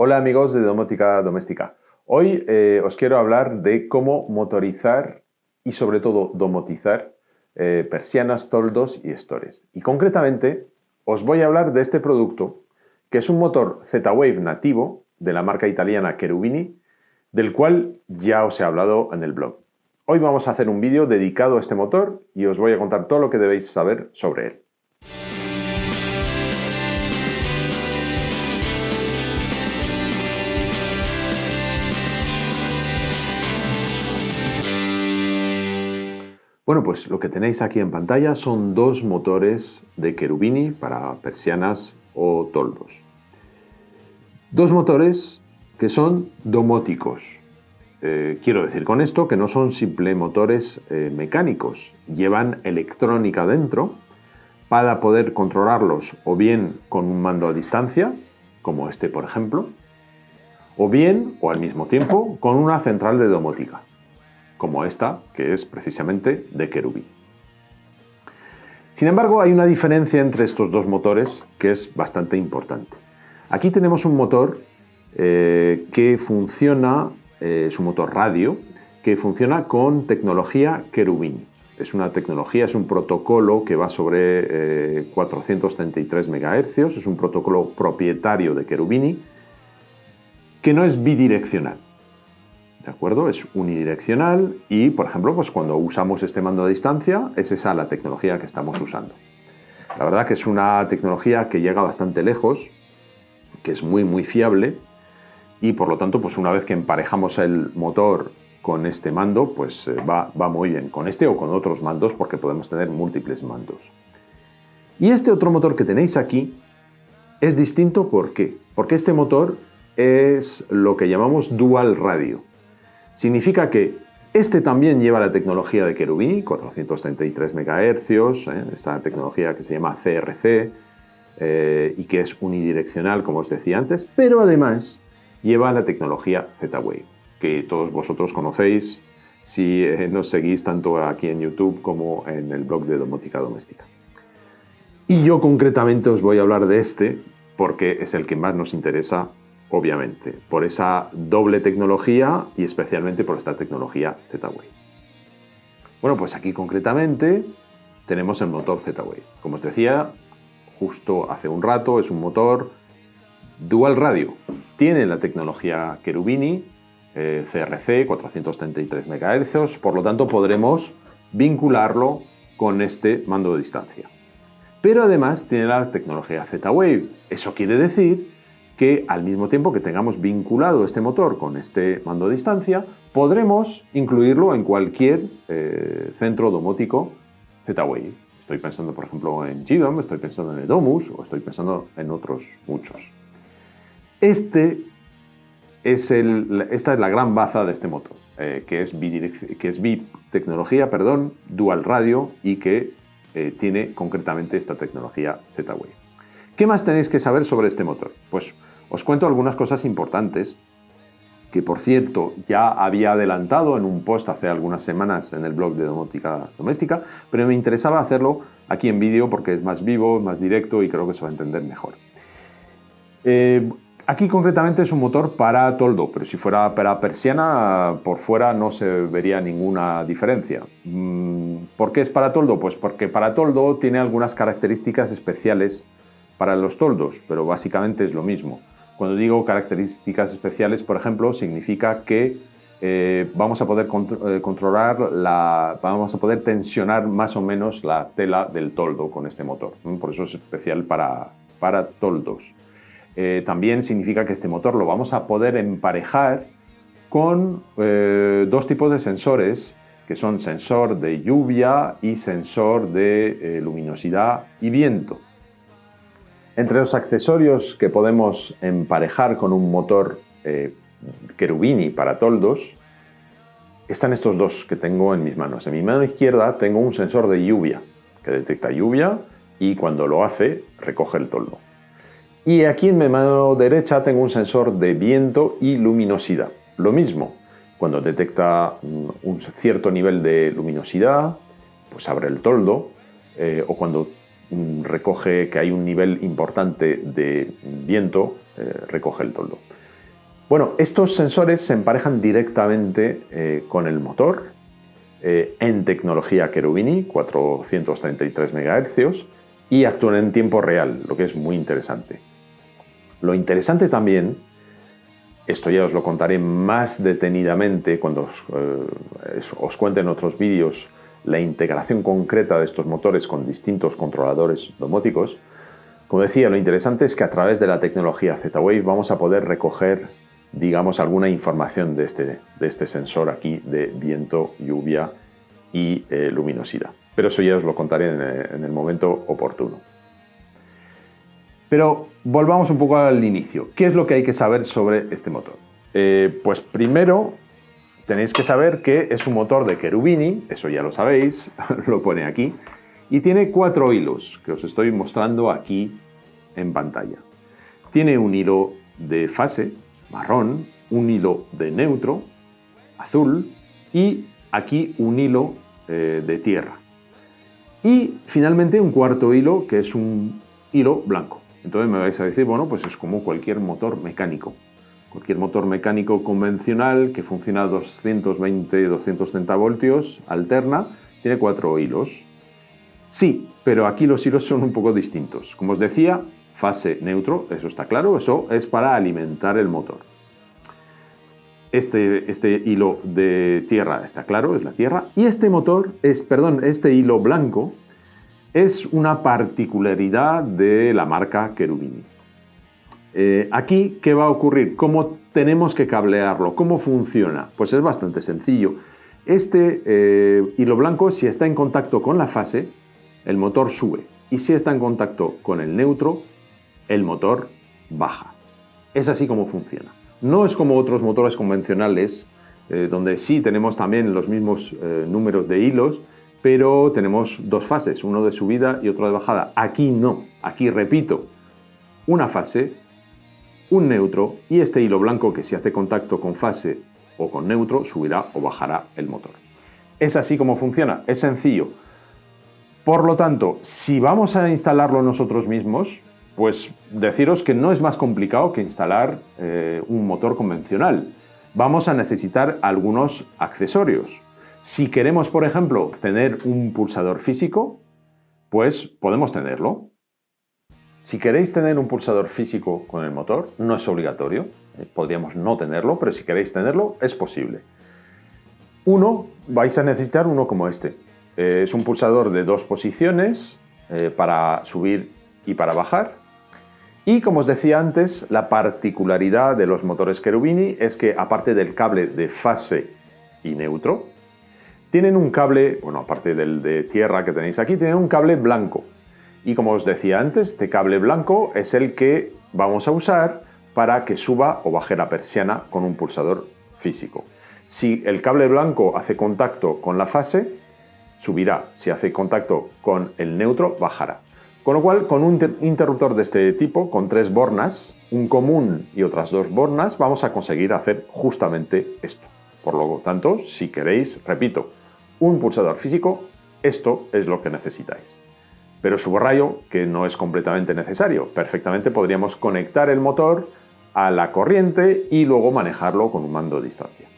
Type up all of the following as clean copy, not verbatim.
Hola amigos de Domótica Doméstica. Hoy os quiero hablar de cómo motorizar y sobre todo domotizar persianas, toldos y estores. Y concretamente os voy a hablar de este producto que es un motor Z-Wave nativo de la marca italiana Cherubini, del cual ya os he hablado en el blog. Hoy vamos a hacer un vídeo dedicado a este motor y os voy a contar todo lo que debéis saber sobre él. Bueno, pues lo que tenéis aquí en pantalla son dos motores de Cherubini para persianas o toldos. Dos motores que son domóticos. Quiero decir con esto que no son simples motores mecánicos. Llevan electrónica dentro para poder controlarlos o bien con un mando a distancia, como este por ejemplo, o bien, o al mismo tiempo, con una central de domótica, como esta, que es precisamente de Cherubini. Sin embargo, hay una diferencia entre estos dos motores que es bastante importante. Aquí tenemos un motor que funciona, es un motor radio, que funciona con tecnología Cherubini. Es una tecnología, es un protocolo que va sobre 433 MHz, es un protocolo propietario de Cherubini, que no es bidireccional. ¿De acuerdo? Es unidireccional y, por ejemplo, pues cuando usamos este mando a distancia, es esa la tecnología que estamos usando. La verdad que es una tecnología que llega bastante lejos, que es muy fiable y, por lo tanto, pues una vez que emparejamos el motor con este mando, pues va muy bien, con este o con otros mandos, porque podemos tener múltiples mandos. Y este otro motor que tenéis aquí es distinto, ¿por qué? Porque este motor es lo que llamamos dual radio. Significa que este también lleva la tecnología de Cherubini, 433 MHz, esta tecnología que se llama CRC y que es unidireccional, como os decía antes, pero además lleva la tecnología Z-Wave, que todos vosotros conocéis si nos seguís tanto aquí en YouTube como en el blog de Domótica Doméstica. Y yo concretamente os voy a hablar de este porque es el que más nos interesa, obviamente, por esa doble tecnología y especialmente por esta tecnología Z-Wave. Bueno, pues aquí concretamente tenemos el motor Z-Wave. Como os decía justo hace un rato, es un motor dual radio. Tiene la tecnología Cherubini, CRC, 433 MHz, por lo tanto podremos vincularlo con este mando de distancia. Pero además tiene la tecnología Z-Wave. Eso quiere decir que al mismo tiempo que tengamos vinculado este motor con este mando a distancia, podremos incluirlo en cualquier centro domótico Z-Wave. Estoy pensando, por ejemplo, en GDOM, estoy pensando en Edomus o estoy pensando en otros muchos. Esta es la gran baza de este motor, que es bitecnología, dual radio y que tiene concretamente esta tecnología Z-Wave. ¿Qué más tenéis que saber sobre este motor? Pues os cuento algunas cosas importantes que, por cierto, ya había adelantado en un post hace algunas semanas en el blog de Domótica Doméstica, pero me interesaba hacerlo aquí en vídeo porque es más vivo, más directo y creo que se va a entender mejor. Aquí concretamente es un motor para toldo, pero si fuera para persiana, por fuera no se vería ninguna diferencia. ¿Por qué es para toldo? Pues porque para toldo tiene algunas características especiales para los toldos, pero básicamente es lo mismo. Cuando digo características especiales, por ejemplo, significa que vamos a poder vamos a poder tensionar más o menos la tela del toldo con este motor. Por eso es especial para toldos. También significa que este motor lo vamos a poder emparejar con dos tipos de sensores, que son sensor de lluvia y sensor de luminosidad y viento. Entre los accesorios que podemos emparejar con un motor Cherubini para toldos, están estos dos que tengo en mis manos. En mi mano izquierda tengo un sensor de lluvia, que detecta lluvia y cuando lo hace, recoge el toldo. Y aquí en mi mano derecha tengo un sensor de viento y luminosidad. Lo mismo, cuando detecta un cierto nivel de luminosidad, pues abre el toldo, o cuando recoge que hay un nivel importante de viento, recoge el toldo. Bueno, estos sensores se emparejan directamente con el motor en tecnología Cherubini, 433 MHz, y actúan en tiempo real, lo que es muy interesante. Lo interesante también, esto ya os lo contaré más detenidamente cuando os cuente en otros vídeos la integración concreta de estos motores con distintos controladores domóticos. Como decía, lo interesante es que a través de la tecnología Z-Wave vamos a poder recoger, digamos, alguna información de este sensor aquí de viento, lluvia y luminosidad. Pero eso ya os lo contaré en el momento oportuno. Pero volvamos un poco al inicio. ¿Qué es lo que hay que saber sobre este motor? Pues primero tenéis que saber que es un motor de Cherubini, eso ya lo sabéis, lo pone aquí, y tiene 4 hilos que os estoy mostrando aquí en pantalla. Tiene un hilo de fase, marrón, un hilo de neutro, azul, y aquí un hilo de tierra. Y finalmente un cuarto hilo que es un hilo blanco. Entonces me vais a decir, bueno, pues es como cualquier motor mecánico. Cualquier motor mecánico convencional que funciona a 220-230 voltios, alterna, tiene 4 hilos. Sí, pero aquí los hilos son un poco distintos. Como os decía, fase neutro, eso está claro, eso es para alimentar el motor. Este hilo de tierra está claro, es la tierra, y este hilo blanco es una particularidad de la marca Cherubini. Aquí, ¿qué va a ocurrir? ¿Cómo tenemos que cablearlo? ¿Cómo funciona? Pues es bastante sencillo. Este hilo blanco, si está en contacto con la fase, el motor sube. Y si está en contacto con el neutro, el motor baja. Es así como funciona. No es como otros motores convencionales, donde sí tenemos también los mismos números de hilos, pero tenemos 2 fases, uno de subida y otro de bajada. Aquí no. Aquí, repito, una fase, un neutro y este hilo blanco que si hace contacto con fase o con neutro subirá o bajará el motor. Es así como funciona, es sencillo. Por lo tanto, si vamos a instalarlo nosotros mismos, pues deciros que no es más complicado que instalar un motor convencional. Vamos a necesitar algunos accesorios. Si queremos, por ejemplo, tener un pulsador físico, pues podemos tenerlo. Si queréis tener un pulsador físico con el motor, no es obligatorio. Podríamos no tenerlo, pero si queréis tenerlo, es posible. Vais a necesitar uno como este. Es un pulsador de 2 posiciones para subir y para bajar. Y como os decía antes, la particularidad de los motores Cherubini es que aparte del cable de fase y neutro, tienen un cable, bueno, aparte del de tierra que tenéis aquí, tienen un cable blanco. Y como os decía antes, este cable blanco es el que vamos a usar para que suba o baje la persiana con un pulsador físico. Si el cable blanco hace contacto con la fase, subirá. Si hace contacto con el neutro, bajará. Con lo cual, con un interruptor de este tipo, con 3 bornas, un común y otras 2 bornas, vamos a conseguir hacer justamente esto. Por lo tanto, si queréis, repito, un pulsador físico, esto es lo que necesitáis. Pero subrayo que no es completamente necesario. Perfectamente podríamos conectar el motor a la corriente y luego manejarlo con un mando a distancia.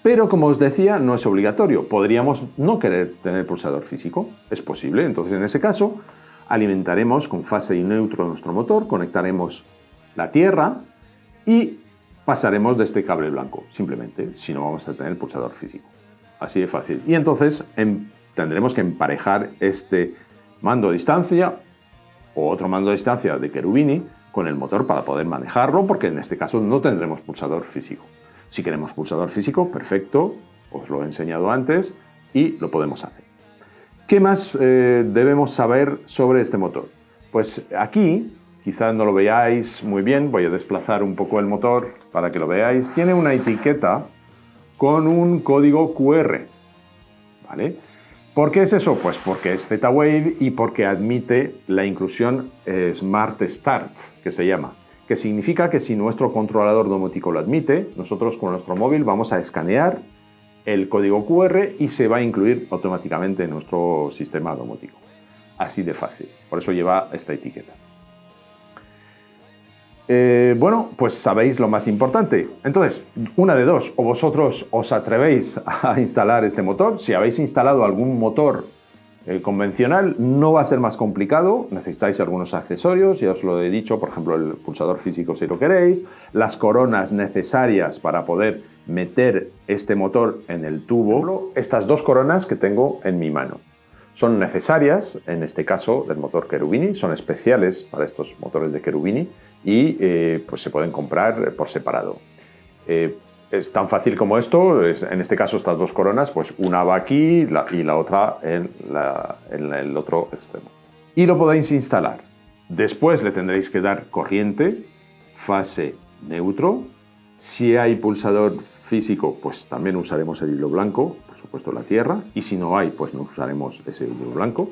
Pero como os decía, no es obligatorio. Podríamos no querer tener pulsador físico. Es posible. Entonces, en ese caso, alimentaremos con fase y neutro nuestro motor, conectaremos la tierra y pasaremos de este cable blanco. Simplemente, si no vamos a tener pulsador físico. Así de fácil. Y entonces tendremos que emparejar este mando a distancia o otro mando a distancia de Cherubini con el motor para poder manejarlo, porque en este caso no tendremos pulsador físico. Si queremos pulsador físico, perfecto, os lo he enseñado antes y lo podemos hacer. ¿Qué más debemos saber sobre este motor? Pues aquí, quizás no lo veáis muy bien, voy a desplazar un poco el motor para que lo veáis. Tiene una etiqueta con un código QR, ¿vale? ¿Por qué es eso? Pues porque es Z-Wave y porque admite la inclusión Smart Start, que se llama. Que significa que si nuestro controlador domótico lo admite, nosotros con nuestro móvil vamos a escanear el código QR y se va a incluir automáticamente en nuestro sistema domótico. Así de fácil. Por eso lleva esta etiqueta. Bueno, pues sabéis lo más importante. Entonces, una de dos, o vosotros os atrevéis a instalar este motor. Si habéis instalado algún motor convencional, no va a ser más complicado. Necesitáis algunos accesorios, ya os lo he dicho, por ejemplo, el pulsador físico si lo queréis, las coronas necesarias para poder meter este motor en el tubo. Estas dos coronas que tengo en mi mano son necesarias, en este caso del motor Cherubini, son especiales para estos motores de Cherubini y pues se pueden comprar por separado. Es tan fácil como esto, en este caso estas dos coronas, pues una va aquí y la otra en el otro extremo. Y lo podéis instalar. Después le tendréis que dar corriente, fase neutro. Si hay pulsador físico, pues también usaremos el hilo blanco, por supuesto la tierra, y si no hay, pues no usaremos ese hilo blanco.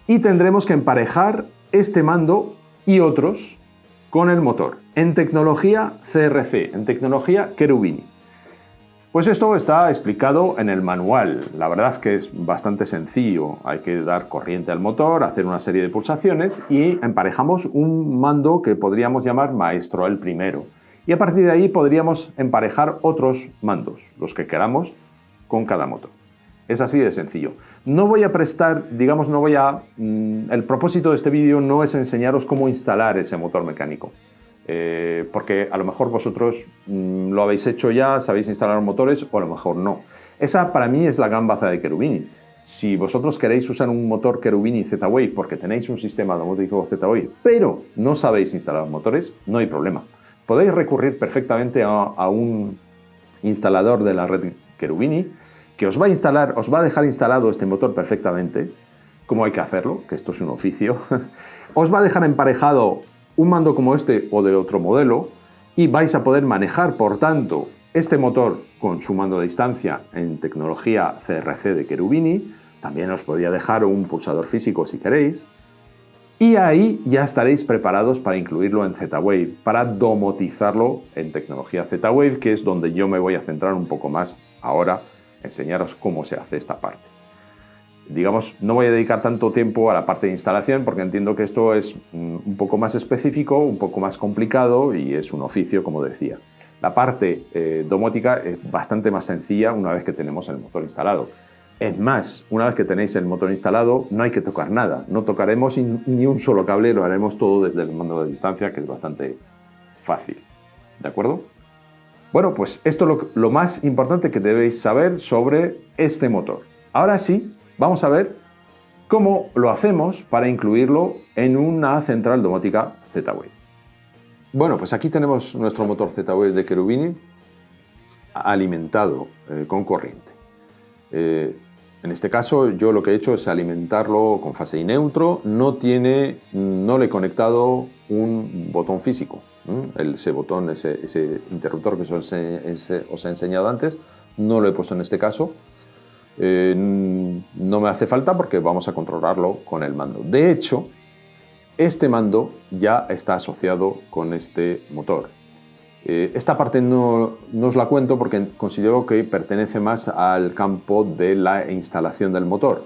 Y tendremos que emparejar este mando y otros con el motor, en tecnología CRC, en tecnología Cherubini. Pues esto está explicado en el manual. La verdad es que es bastante sencillo. Hay que dar corriente al motor, hacer una serie de pulsaciones y emparejamos un mando que podríamos llamar maestro, el primero. Y a partir de ahí podríamos emparejar otros mandos, los que queramos, con cada motor. Es así de sencillo. No voy a prestar, digamos, el propósito de este vídeo no es enseñaros cómo instalar ese motor mecánico. Porque a lo mejor vosotros lo habéis hecho ya, sabéis instalar motores, o a lo mejor no. Esa para mí es la gran baza de Cherubini. Si vosotros queréis usar un motor Cherubini Z-Wave porque tenéis un sistema domótico Z-Wave, pero no sabéis instalar motores, no hay problema. Podéis recurrir perfectamente a un instalador de la red Cherubini que os va a dejar instalado este motor perfectamente, cómo hay que hacerlo, que esto es un oficio. Os va a dejar emparejado un mando como este o de otro modelo y vais a poder manejar, por tanto, este motor con su mando de distancia en tecnología CRC de Cherubini. También os podría dejar un pulsador físico si queréis. Y ahí ya estaréis preparados para incluirlo en Z-Wave, para domotizarlo en tecnología Z-Wave, que es donde yo me voy a centrar un poco más ahora, enseñaros cómo se hace esta parte. Digamos, no voy a dedicar tanto tiempo a la parte de instalación porque entiendo que esto es un poco más específico, un poco más complicado y es un oficio, como decía. La parte domótica es bastante más sencilla una vez que tenemos el motor instalado. Es más, una vez que tenéis el motor instalado, no hay que tocar nada. No tocaremos ni un solo cable, lo haremos todo desde el mando de distancia, que es bastante fácil. ¿De acuerdo? Bueno, pues esto es lo más importante que debéis saber sobre este motor. Ahora sí, vamos a ver cómo lo hacemos para incluirlo en una central domótica Z-Wave. Bueno, pues aquí tenemos nuestro motor Z-Wave de Cherubini alimentado con corriente. En este caso yo lo que he hecho es alimentarlo con fase y neutro. No le he conectado un botón físico. Ese botón, ese interruptor que os he enseñado antes, no lo he puesto en este caso. No me hace falta porque vamos a controlarlo con el mando. De hecho, este mando ya está asociado con este motor. Esta parte no os la cuento porque considero que pertenece más al campo de la instalación del motor.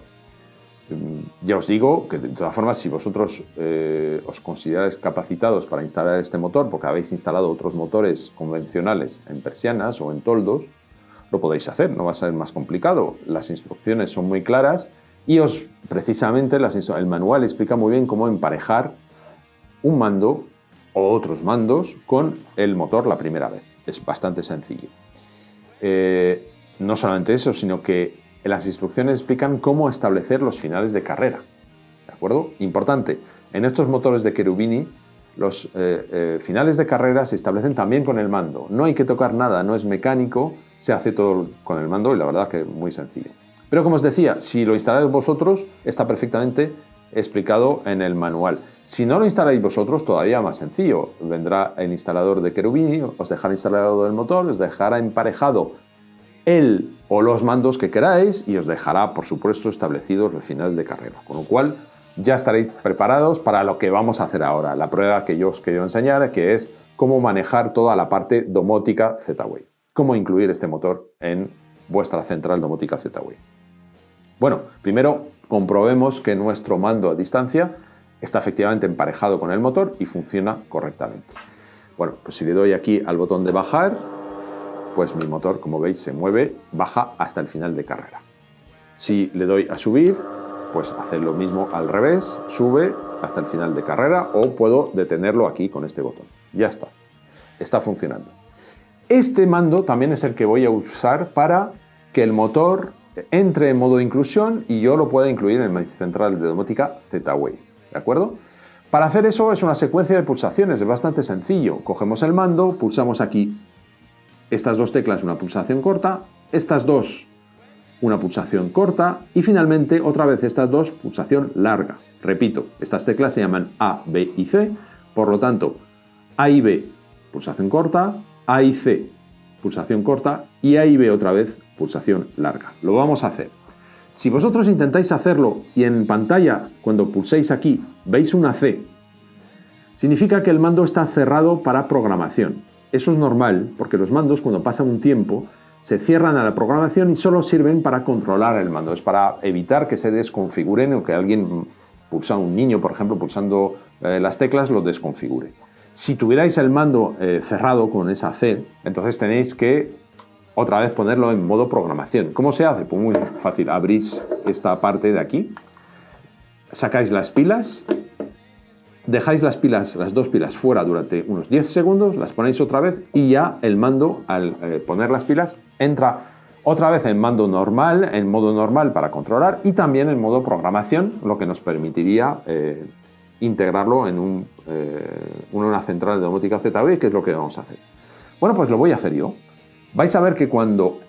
Ya os digo que de todas formas, si vosotros os consideráis capacitados para instalar este motor porque habéis instalado otros motores convencionales en persianas o en toldos, lo podéis hacer, no va a ser más complicado. Las instrucciones son muy claras y precisamente el manual explica muy bien cómo emparejar un mando o otros mandos con el motor la primera vez. Es bastante sencillo. No solamente eso, sino que las instrucciones explican cómo establecer los finales de carrera. ¿De acuerdo? Importante, en estos motores de Cherubini los finales de carrera se establecen también con el mando. No hay que tocar nada, no es mecánico, se hace todo con el mando y la verdad que es muy sencillo. Pero como os decía, si lo instaláis vosotros, está perfectamente explicado en el manual. Si no lo instaláis vosotros, todavía más sencillo. Vendrá el instalador de Cherubini, os dejará instalado el motor, os dejará emparejado el o los mandos que queráis y os dejará, por supuesto, establecidos los finales de carrera. Con lo cual, ya estaréis preparados para lo que vamos a hacer ahora. La prueba que yo os quiero enseñar, que es cómo manejar toda la parte domótica Z-Wave. Cómo incluir este motor en vuestra central domótica Z-Wave. Bueno, primero comprobemos que nuestro mando a distancia está efectivamente emparejado con el motor y funciona correctamente. Bueno, pues si le doy aquí al botón de bajar, pues mi motor, como veis, se mueve, baja hasta el final de carrera. Si le doy a subir, pues hacer lo mismo al revés, sube hasta el final de carrera, o puedo detenerlo aquí con este botón. Ya está, está funcionando. Este mando también es el que voy a usar para que el motor entre en modo inclusión y yo lo pueda incluir en mi central de domótica Z-Wave, ¿de acuerdo? Para hacer eso es una secuencia de pulsaciones, es bastante sencillo. Cogemos el mando, pulsamos aquí estas dos teclas, una pulsación corta, estas dos, una pulsación corta y finalmente otra vez estas dos, pulsación larga. Repito, estas teclas se llaman A, B y C, por lo tanto, A y B, pulsación corta, A y C, pulsación corta y A y B otra vez, pulsación larga. Lo vamos a hacer. Si vosotros intentáis hacerlo y en pantalla, cuando pulséis aquí, veis una C, significa que el mando está cerrado para programación. Eso es normal, porque los mandos, cuando pasa un tiempo, se cierran a la programación y solo sirven para controlar el mando. Es para evitar que se desconfiguren o que alguien, un niño, por ejemplo, pulsando las teclas, lo desconfigure. Si tuvierais el mando cerrado con esa C, entonces tenéis que otra vez ponerlo en modo programación. ¿Cómo se hace? Pues muy fácil. Abrís esta parte de aquí, sacáis las pilas, dejáis las dos pilas fuera durante unos 10 segundos, las ponéis otra vez y ya el mando, al poner las pilas, entra otra vez en modo normal para controlar y también en modo programación, lo que nos permitiría integrarlo en una central de domótica Z-Wave, que es lo que vamos a hacer. Bueno, pues lo voy a hacer yo. Vais a ver que cuando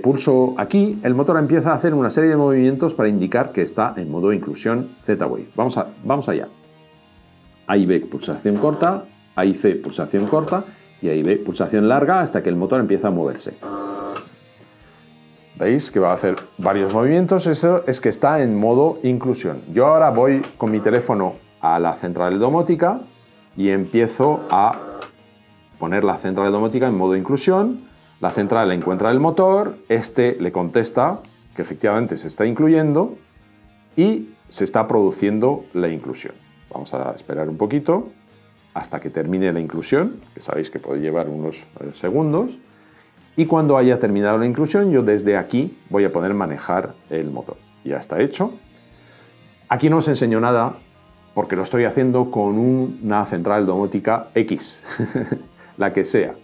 pulso aquí, el motor empieza a hacer una serie de movimientos para indicar que está en modo inclusión Z-Wave. Vamos allá. A y B, pulsación corta, A y C, pulsación corta, y A y B, pulsación larga, hasta que el motor empieza a moverse. ¿Veis que va a hacer varios movimientos? Eso es que está en modo inclusión. Yo ahora voy con mi teléfono a la central de domótica y empiezo a poner la central de domótica en modo inclusión. La central encuentra el motor, este le contesta que efectivamente se está incluyendo y se está produciendo la inclusión. Vamos a esperar un poquito hasta que termine la inclusión, que sabéis que puede llevar unos segundos. Y cuando haya terminado la inclusión, yo desde aquí voy a poder manejar el motor. Ya está hecho. Aquí no os enseño nada porque lo estoy haciendo con una central domótica X, la que sea.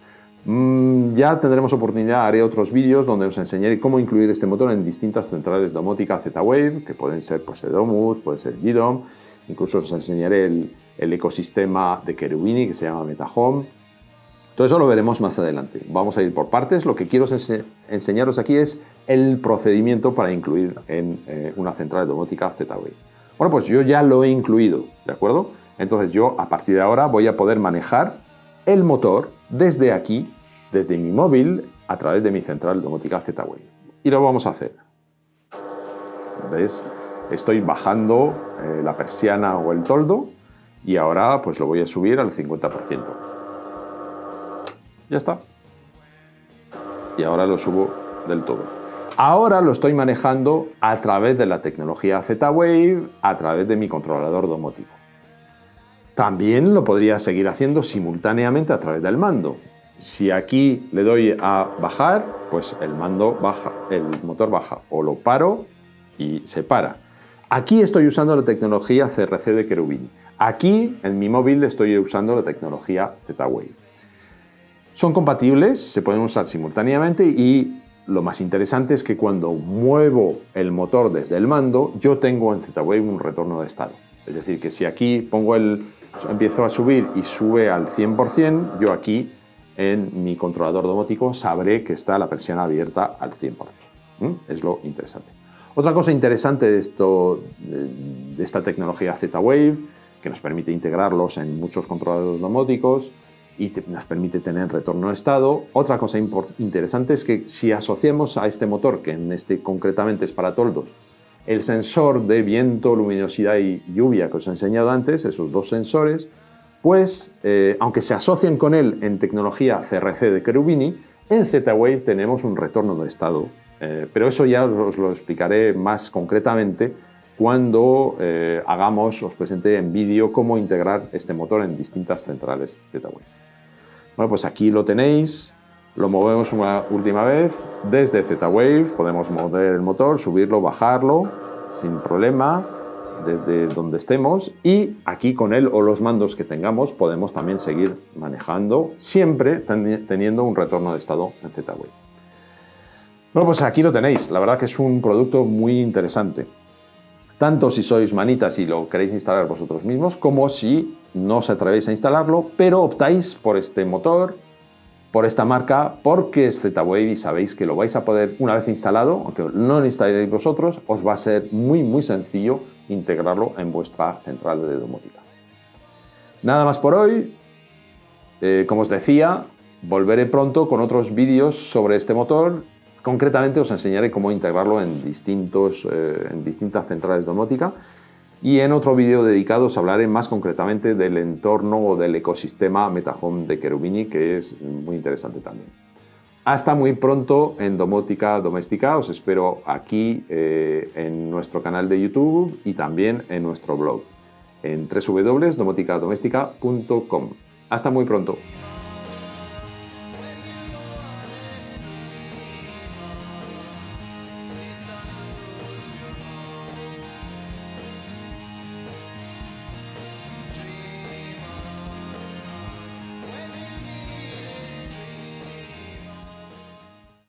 Ya tendremos oportunidad, haré otros vídeos donde os enseñaré cómo incluir este motor en distintas centrales domótica Z-Wave, que pueden ser pues, Edomus, puede ser GDOM, incluso os enseñaré el ecosistema de Cherubini que se llama MetaHome. Todo eso lo veremos más adelante. Vamos a ir por partes. Lo que quiero enseñaros aquí es el procedimiento para incluir en una central domótica Z-Wave. Bueno, pues yo ya lo he incluido, ¿de acuerdo? Entonces yo a partir de ahora voy a poder manejar el motor desde aquí, desde mi móvil, a través de mi central domótica Z-Wave. Y lo vamos a hacer. ¿Ves? Estoy bajando la persiana o el toldo y ahora pues lo voy a subir al 50%. Ya está. Y ahora lo subo del todo. Ahora lo estoy manejando a través de la tecnología Z-Wave, a través de mi controlador domótico. También lo podría seguir haciendo simultáneamente a través del mando. Si aquí le doy a bajar, pues el mando baja, el motor baja, o lo paro y se para. Aquí estoy usando la tecnología CRC de Cherubini. Aquí en mi móvil estoy usando la tecnología Z-Wave. Son compatibles, se pueden usar simultáneamente y lo más interesante es que cuando muevo el motor desde el mando, yo tengo en Z-Wave un retorno de estado. Es decir, que si aquí empiezo a subir y sube al 100%, yo aquí en mi controlador domótico sabré que está la persiana abierta al 100%. Es lo interesante. Otra cosa interesante de esta tecnología Z-Wave, que nos permite integrarlos en muchos controladores domóticos y nos permite tener retorno de estado. Otra cosa interesante es que si asociamos a este motor, que concretamente es para toldos, el sensor de viento, luminosidad y lluvia que os he enseñado antes, esos dos sensores, pues aunque se asocien con él en tecnología CRC de Cherubini, en Z-Wave tenemos un retorno de estado. Pero eso ya os lo explicaré más concretamente cuando os presente en vídeo cómo integrar este motor en distintas centrales Z-Wave. Bueno, pues aquí lo tenéis, lo movemos una última vez, desde Z-Wave podemos mover el motor, subirlo, bajarlo, sin problema, desde donde estemos, y aquí con él o los mandos que tengamos podemos también seguir manejando, siempre teniendo un retorno de estado en Z-Wave. Bueno, pues aquí lo tenéis, la verdad que es un producto muy interesante. Tanto si sois manitas y lo queréis instalar vosotros mismos, como si no os atrevéis a instalarlo, pero optáis por este motor, por esta marca, porque es Z-Wave y sabéis que lo vais a poder, una vez instalado, aunque no lo instaléis vosotros, os va a ser muy sencillo integrarlo en vuestra central de domótica. Nada más por hoy. Como os decía, volveré pronto con otros vídeos sobre este motor. Concretamente os enseñaré cómo integrarlo en distintas centrales domótica, y en otro vídeo dedicado os hablaré más concretamente del entorno o del ecosistema Metahome de Cherubini, que es muy interesante también. Hasta muy pronto en Domótica Doméstica. Os espero aquí en nuestro canal de YouTube y también en nuestro blog en www.domoticadomestica.com. Hasta muy pronto.